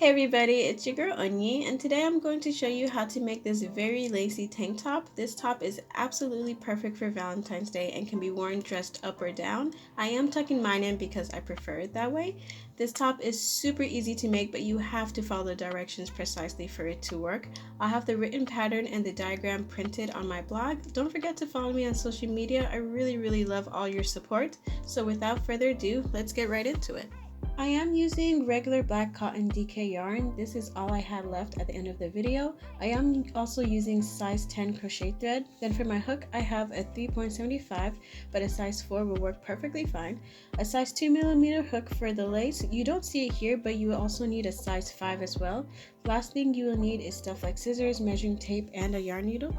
Hey everybody, it's your girl Onyi, and today I'm going to show you how to make this very lacy tank top. This top is absolutely perfect for Valentine's Day and can be worn dressed up or down. I am tucking mine in because I prefer it that way. This top is super easy to make, but you have to follow the directions precisely for it to work. I'll have the written pattern and the diagram printed on my blog. Don't forget to follow me on social media. I really love all your support. So without further ado, let's get right into it. I am using regular black cotton DK yarn. This is all I had left at the end of the video. I am also using size 10 crochet thread. Then for my hook, I have a 3.75, but a size 4 will work perfectly fine. A size 2mm hook for the lace. You don't see it here, but you will also need a size 5 as well. Last thing you will need is stuff like scissors, measuring tape, and a yarn needle.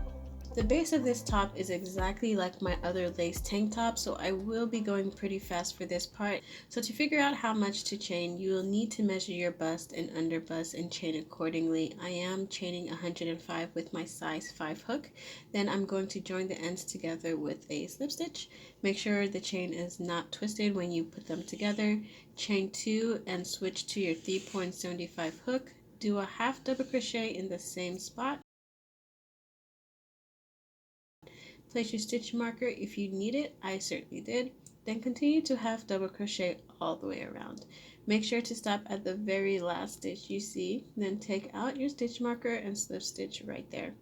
The base of this top is exactly like my other lace tank top, so I will be going pretty fast for this part. So to figure out how much to chain, you will need to measure your bust and under bust and chain accordingly. I am chaining 105 with my size 5 hook. Then I'm going to join the ends together with a slip stitch. Make sure the chain is not twisted when you put them together. Chain 2 and switch to your 3.75 hook. Do a half double crochet in the same spot. Place your stitch marker if you need it. I certainly did. Then continue to half double crochet all the way around. Make sure to stop at the very last stitch you see. Then take out your stitch marker and slip stitch right there.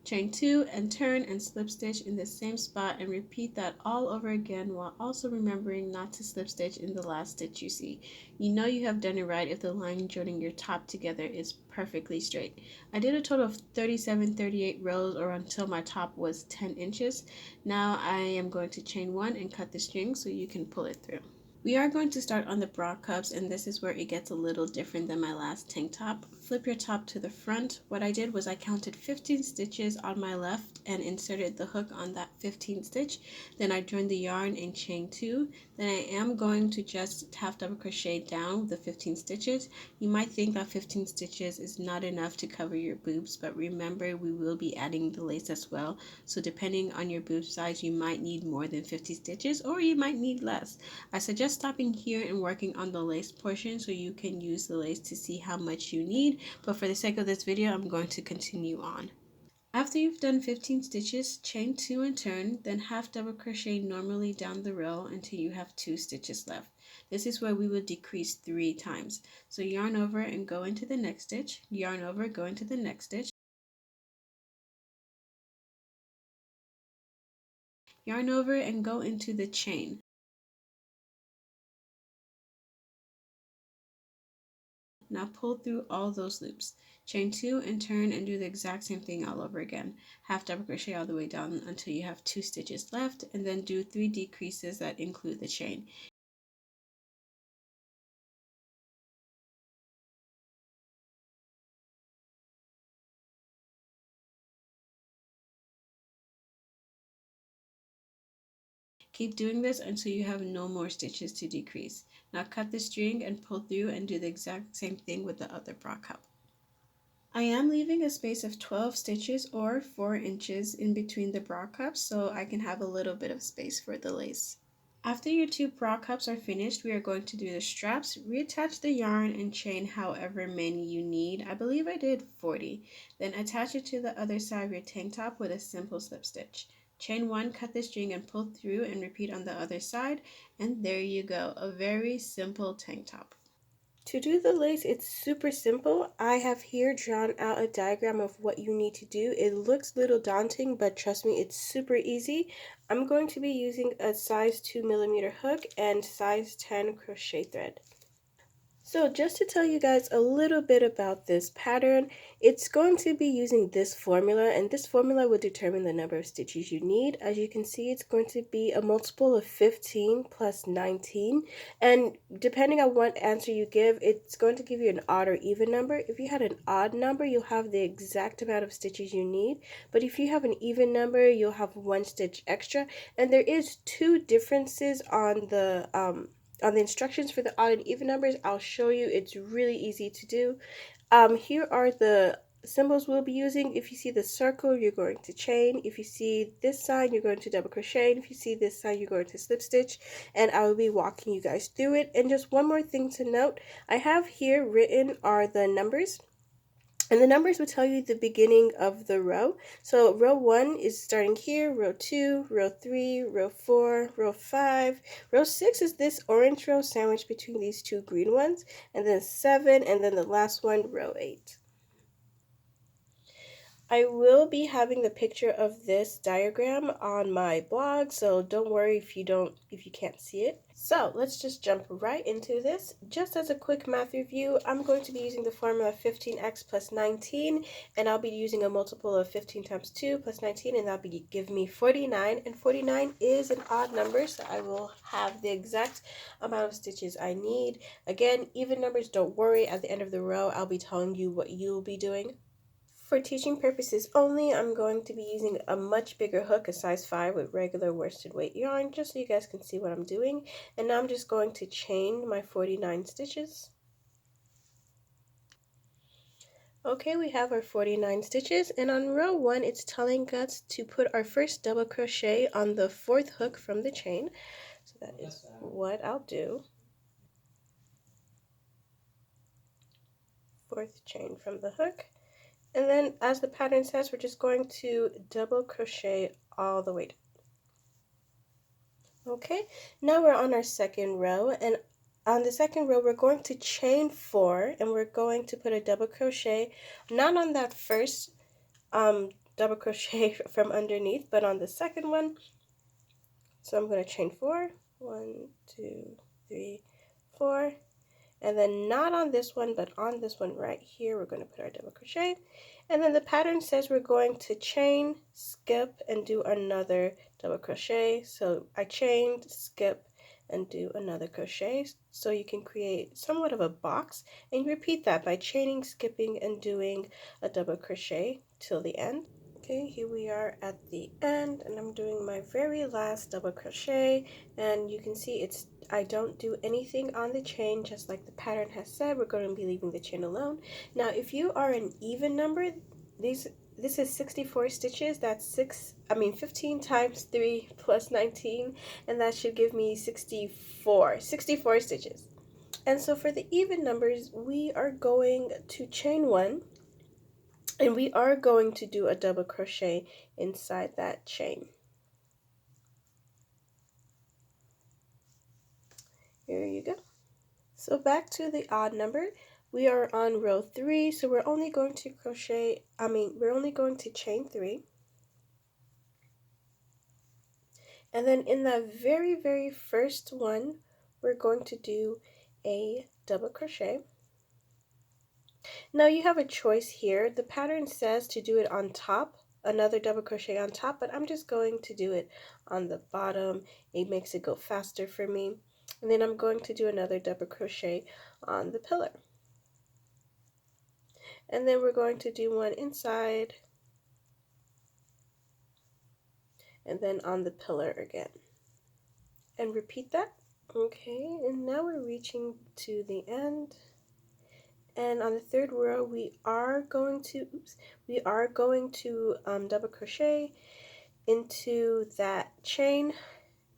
Chain 2 and turn and slip stitch in the same spot and repeat that all over again while also remembering not to slip stitch in the last stitch you see. You know you have done it right if the line joining your top together is perfectly straight. I did a total of 38 rows or until my top was 10 inches. Now I am going to chain 1 and cut the string so you can pull it through. We are going to start on the bra cups, and this is where it gets a little different than my last tank top. Flip your top to the front. What I did was I counted 15 stitches on my left and inserted the hook on that 15th stitch. Then I joined the yarn and chain 2. Then I am going to just half double crochet down the 15 stitches. You might think that 15 stitches is not enough to cover your boobs, but remember we will be adding the lace as well. So depending on your boob size, you might need more than 50 stitches or you might need less. I suggest stopping here and working on the lace portion so you can use the lace to see how much you need, but for the sake of this video, I'm going to continue on. After you've done 15 stitches, chain 2 and turn, then half double crochet normally down the row until you have 2 stitches left. This is where we will decrease 3 times. So yarn over and go into the next stitch, yarn over, go into the next stitch, yarn over and go into the chain. Now pull through all those loops. Chain 2 and turn and do the exact same thing all over again. Half double crochet all the way down until you have 2 stitches left, and then do 3 decreases that include the chain. Keep doing this until you have no more stitches to decrease. Now cut the string and pull through and do the exact same thing with the other bra cup. I am leaving a space of 12 stitches or 4 inches in between the bra cups so I can have a little bit of space for the lace. After your 2 bra cups are finished, we are going to do the straps. Reattach the yarn and chain however many you need. I believe I did 40. Then attach it to the other side of your tank top with a simple slip stitch. Chain 1, cut the string and pull through and repeat on the other side. And there you go, a very simple tank top. To do the lace, it's super simple. I have here drawn out a diagram of what you need to do. It looks a little daunting, but trust me, it's super easy. I'm going to be using a size 2mm hook and size 10 crochet thread. So just to tell you guys a little bit about this pattern, it's going to be using this formula, and this formula will determine the number of stitches you need. As you can see, it's going to be a multiple of 15 plus 19, and depending on what answer you give, it's going to give you an odd or even number. If you had an odd number, you'll have the exact amount of stitches you need, but if you have an even number, you'll have 1 stitch extra, and there is 2 differences on the instructions for the odd and even numbers. I'll show you. It's really easy to do. Here are the symbols we'll be using. If you see the circle, you're going to chain. If you see this sign, you're going to double crochet. And if you see this sign, you're going to slip stitch. And I will be walking you guys through it. And just one more thing to note, I have here written are the numbers. And the numbers will tell you the beginning of the row. So row 1 is starting here, row 2, row 3, row 4, row 5. Row 6 is this orange row sandwiched between these two green ones. And then 7, and then the last one, row 8. I will be having the picture of this diagram on my blog, so don't worry if you can't see it. So let's just jump right into this. Just as a quick math review, I'm going to be using the formula 15x plus 19, and I'll be using a multiple of 15 times 2 plus 19, and that'll give me 49, and 49 is an odd number, so I will have the exact amount of stitches I need. Again, even numbers, don't worry, at the end of the row, I'll be telling you what you'll be doing. For teaching purposes only, I'm going to be using a much bigger hook, a size 5 with regular worsted weight yarn, just so you guys can see what I'm doing. And now I'm just going to chain my 49 stitches. Okay, we have our 49 stitches, and on row 1, it's telling us to put our first double crochet on the 4th hook from the chain. So that is what I'll do. 4th chain from the hook. And then, as the pattern says, we're just going to double crochet all the way down. Okay, now we're on our second row, and on the second row we're going to chain 4, and we're going to put a double crochet not on that first double crochet from underneath, but on the second one. So I'm going to chain 4, 1, 2, 3, 4, and then not on this one, but on this one right here, we're going to put our double crochet. And then the pattern says we're going to chain, skip, and do another double crochet. So I chained, skip, and do another crochet. So you can create somewhat of a box, and repeat that by chaining, skipping, and doing a double crochet till the end. Okay, here we are at the end, and I'm doing my very last double crochet, and you can see I don't do anything on the chain, just like the pattern has said. We're going to be leaving the chain alone. Now, if you are an even number, this is 64 stitches. That's 15 times 3 plus 19, and that should give me 64 stitches. And so for the even numbers, we are going to chain 1, and we are going to do a double crochet inside that chain. Here you go. So back to the odd number, we are on row 3, so we're only going to chain 3. And then in the very first one, we're going to do a double crochet. Now you have a choice here. The pattern says to do it on top, another double crochet on top, but I'm just going to do it on the bottom. It makes it go faster for me. And then I'm going to do another double crochet on the pillar. And then we're going to do one inside, and then on the pillar again. And repeat that. Okay, and now we're reaching to the end. And on the third row, we are going to double crochet into that chain,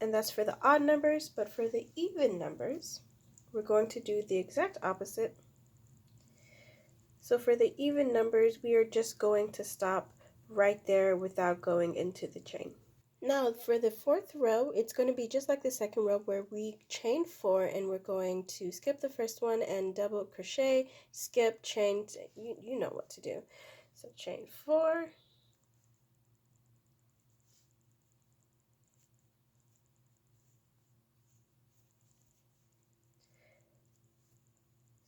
and that's for the odd numbers. But for the even numbers, we're going to do the exact opposite. So for the even numbers, we are just going to stop right there without going into the chain. Now for the 4th row, it's going to be just like the second row, where we chain 4, and we're going to skip the first one and double crochet, skip, chain, you know what to do. So chain 4,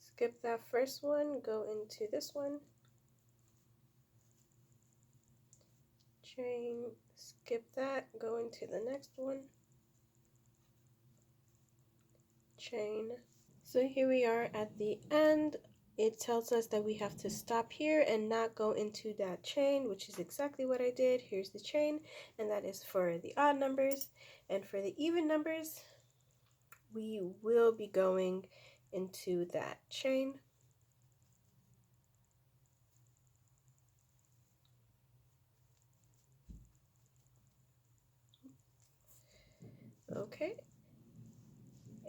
skip that first one, go into this one, chain, skip that, go into the next one, chain. So here we are at the end. It tells us that we have to stop here and not go into that chain, which is exactly what I did. Here's the chain, and that is for the odd numbers. And for the even numbers, we will be going into that chain. Okay,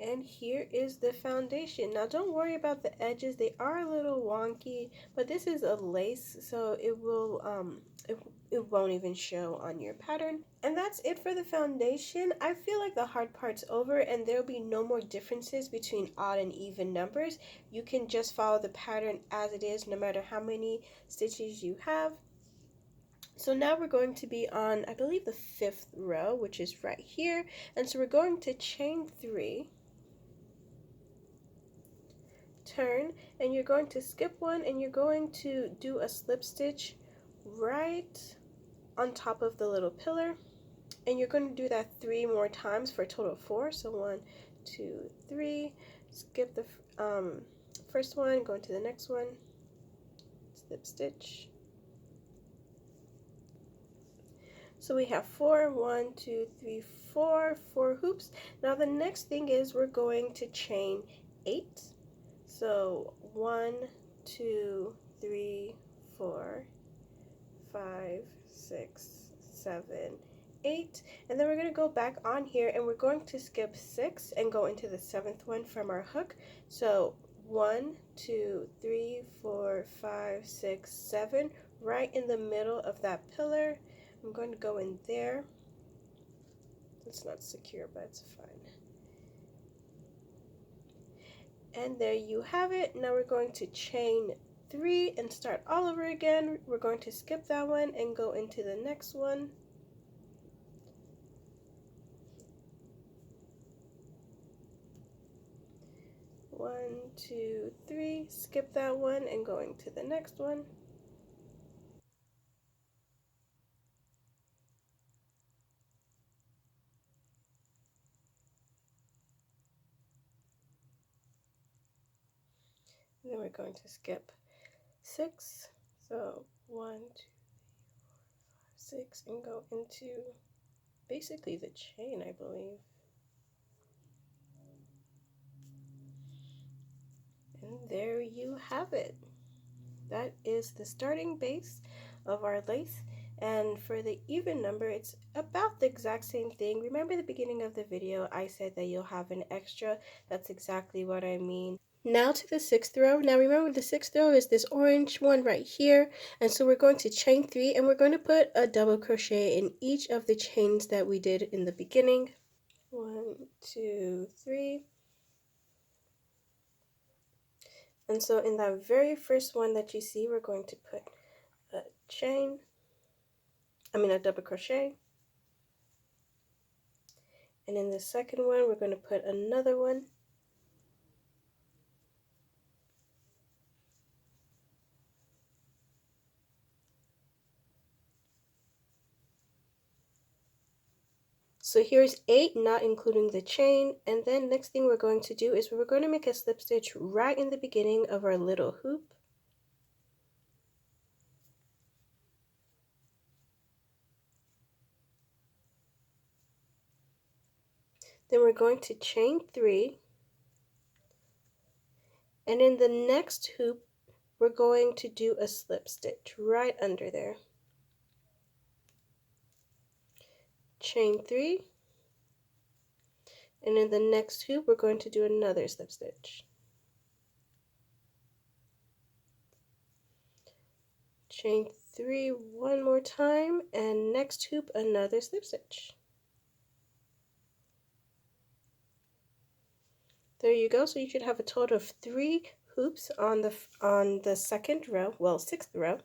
and here is the foundation. Now don't worry about the edges, they are a little wonky, but this is a lace, so it won't even show on your pattern. And that's it for the foundation. I feel like the hard part's over and there'll be no more differences between odd and even numbers. You can just follow the pattern as it is no matter how many stitches you have. So now we're going to be on, I believe, the 5th row, which is right here. And so we're going to chain 3, turn, and you're going to skip one and you're going to do a slip stitch right on top of the little pillar. And you're going to do that 3 more times for a total of 4. So 1, 2, 3, skip the first one, go into the next one, slip stitch. So we have 4, 1, 2, 3, 4 hoops. Now the next thing is we're going to chain 8. So 1, 2, 3, 4, 5, 6, 7, 8, and then we're going to go back on here and we're going to skip 6 and go into the 7th one from our hook. So 1, 2, 3, 4, 5, 6, 7, right in the middle of that pillar. I'm going to go in there. It's not secure, but it's fine. And there you have it. Now we're going to chain 3 and start all over again. We're going to skip that one and go into the next one. One, two, three, skip that one and going to the next one. And then we're going to skip 6. So 1, 2, 3, 4, 5, 6, and go into basically the chain, I believe. And there you have it. That is the starting base of our lace. And for the even number, it's about the exact same thing. Remember the beginning of the video, I said that you'll have an extra. That's exactly what I mean. Now to the 6th row. Now remember the 6th row is this orange one right here. And so we're going to chain 3 and we're going to put a double crochet in each of the chains that we did in the beginning. 1, 2, 3. And so in that very first one that you see, we're going to put a a double crochet. And in the second one, we're going to put another one. So here's 8, not including the chain. And then next thing we're going to do is we're going to make a slip stitch right in the beginning of our little hoop. Then we're going to chain 3. And in the next hoop, we're going to do a slip stitch right under there. Chain 3. And in the next hoop, we're going to do another slip stitch. Chain 3 one more time, and next hoop, another slip stitch. There you go. So you should have a total of 3 hoops on the second row, well, 6th row.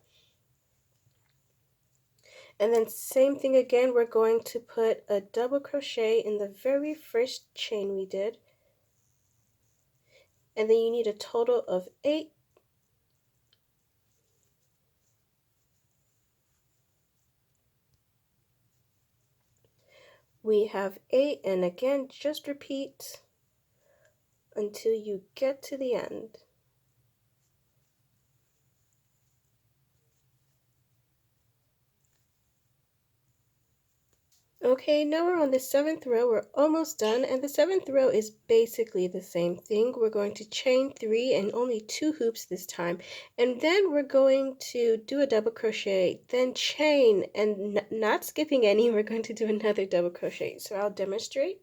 And then same thing again, we're going to put a double crochet in the very first chain we did. And then you need a total of 8. We have 8, and again, just repeat until you get to the end. Okay, now we're on the 7th row. We're almost done, and the 7th row is basically the same thing. We're going to chain 3 and only 2 hoops this time, and then we're going to do a double crochet, then chain, and not skipping any, we're going to do another double crochet. So I'll demonstrate.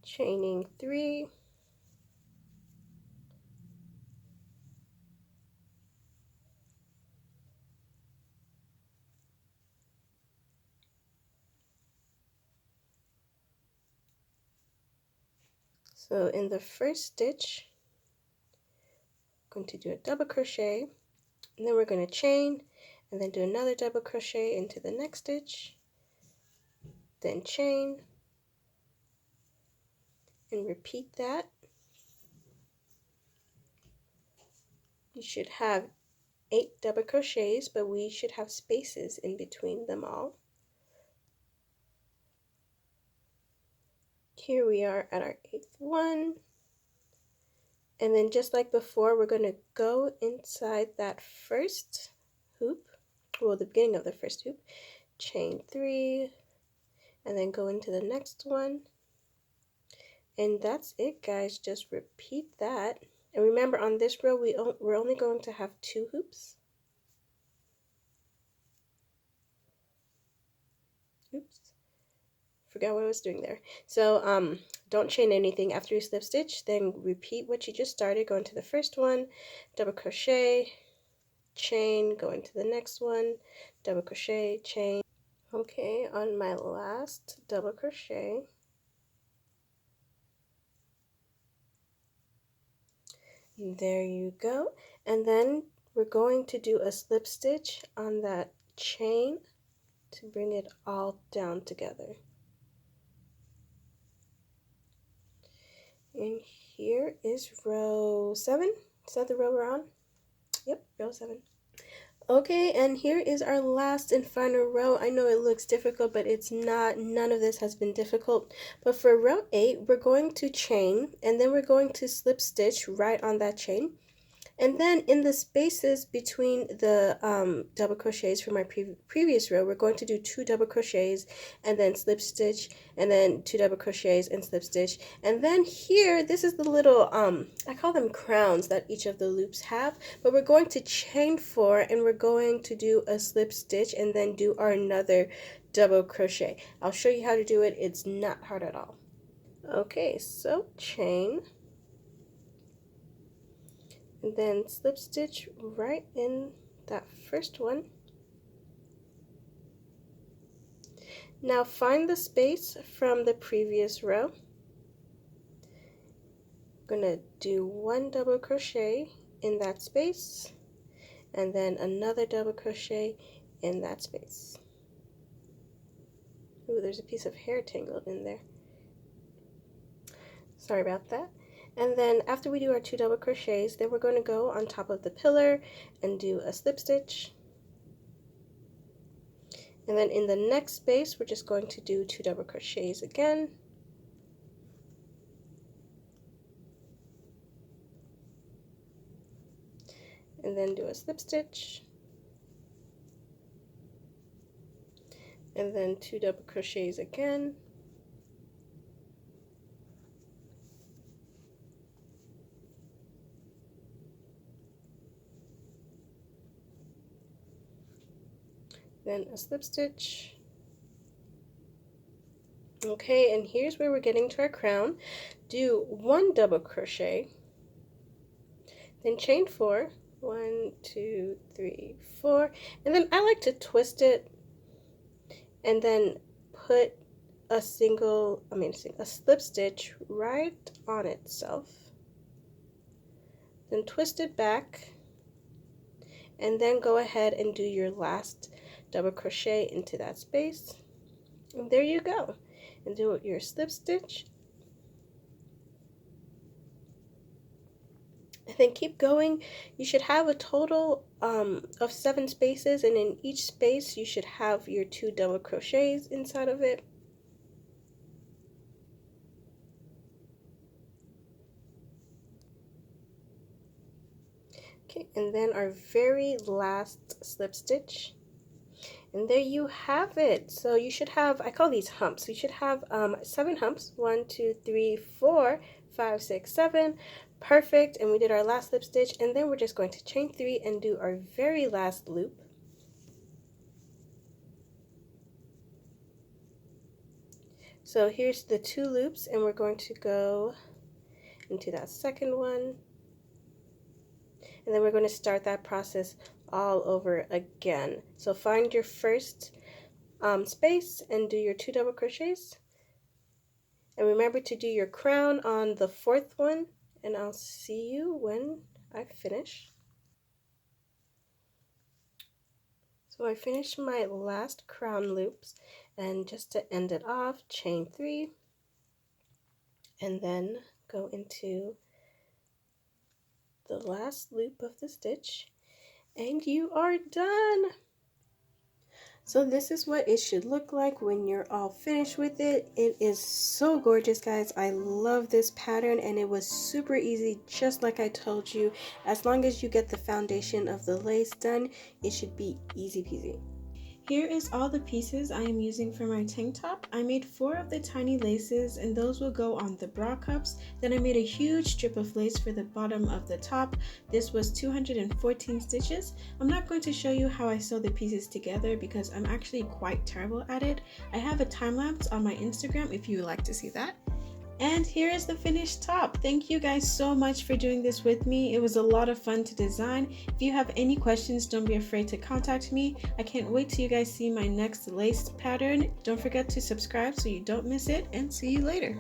chaining 3, so in the first stitch I'm going to do a double crochet, and then we're going to chain and then do another double crochet into the next stitch, then chain and repeat that. You should have 8 double crochets, but we should have spaces in between them all. Here we are at our 8th one, and then just like before, we're going to go inside that first hoop, well, the beginning of the first hoop, chain 3, and then go into the next one. And that's it, guys. Just repeat that. And remember, on this row, we're only going to have 2 hoops. Oops, forgot what I was doing there. So don't chain anything after you slip stitch. Then repeat what you just started. Go into the first one, double crochet, chain, go into the next one, double crochet, chain. Okay, on my last double crochet, there you go. And then we're going to do a slip stitch on that chain to bring it all down together. And here is row 7. Is that the row we're on? Yep, row 7. Okay, and here is our last and final row. I know it looks difficult, but it's not. None of this has been difficult. But for row 8, we're going to chain, and then we're going to slip stitch right on that chain. And then in the spaces between the double crochets from our previous row, we're going to do 2 double crochets and then slip stitch, and then 2 double crochets and slip stitch. And then here, this is the little, I call them crowns that each of the loops have, but we're going to chain 4 and we're going to do a slip stitch and then do our another double crochet. I'll show you how to do it. It's not hard at all. Okay, so chain, and then slip stitch right in that first one. Now find the space from the previous row. I'm gonna do 1 double crochet in that space and then another double crochet in that space. Ooh, there's a piece of hair tangled in there. Sorry about that. And then after we do our 2 double crochets, then we're going to go on top of the pillar and do a slip stitch. And then in the next space, we're just going to do 2 double crochets again. And then do a slip stitch. And then 2 double crochets again. Then a slip stitch. Okay, and here's where we're getting to our crown. Do 1 double crochet, then chain 4, 1, 2, 3, 4, and then I like to twist it and then put a slip stitch right on itself, then twist it back, and then go ahead and do your last double crochet into that space, and there you go. And do your slip stitch, and then keep going. You should have a total of 7 spaces, and in each space you should have your 2 double crochets inside of it. Okay, and then our very last slip stitch. And there you have it. So you should have, I call these humps. You should have 7 humps. 1, 2, 3, 4, 5, 6, 7. Perfect. And we did our last slip stitch. And then we're just going to chain 3 and do our very last loop. So here's the 2 loops, and we're going to go into that second one, and then we're going to start that process all over again. So find your first space and do your 2 double crochets, and remember to do your crown on the 4th one, and I'll see you when I finish. So I finished my last crown loops, and just to end it off, chain 3 and then go into the last loop of the stitch, and you are done. So this is what it should look like when you're all finished with it. It is so gorgeous, guys. I love this pattern, and it was super easy, just like I told you. As long as you get the foundation of the lace done, it should be easy peasy. Here is all the pieces I am using for my tank top. I made 4 of the tiny laces, and those will go on the bra cups. Then I made a huge strip of lace for the bottom of the top. This was 214 stitches. I'm not going to show you how I sew the pieces together because I'm actually quite terrible at it. I have a time lapse on my Instagram if you would like to see that. And here is the finished top. Thank you guys so much for doing this with me. It was a lot of fun to design. If you have any questions, don't be afraid to contact me. I can't wait till you guys see my next lace pattern. Don't forget to subscribe so you don't miss it, and see you later.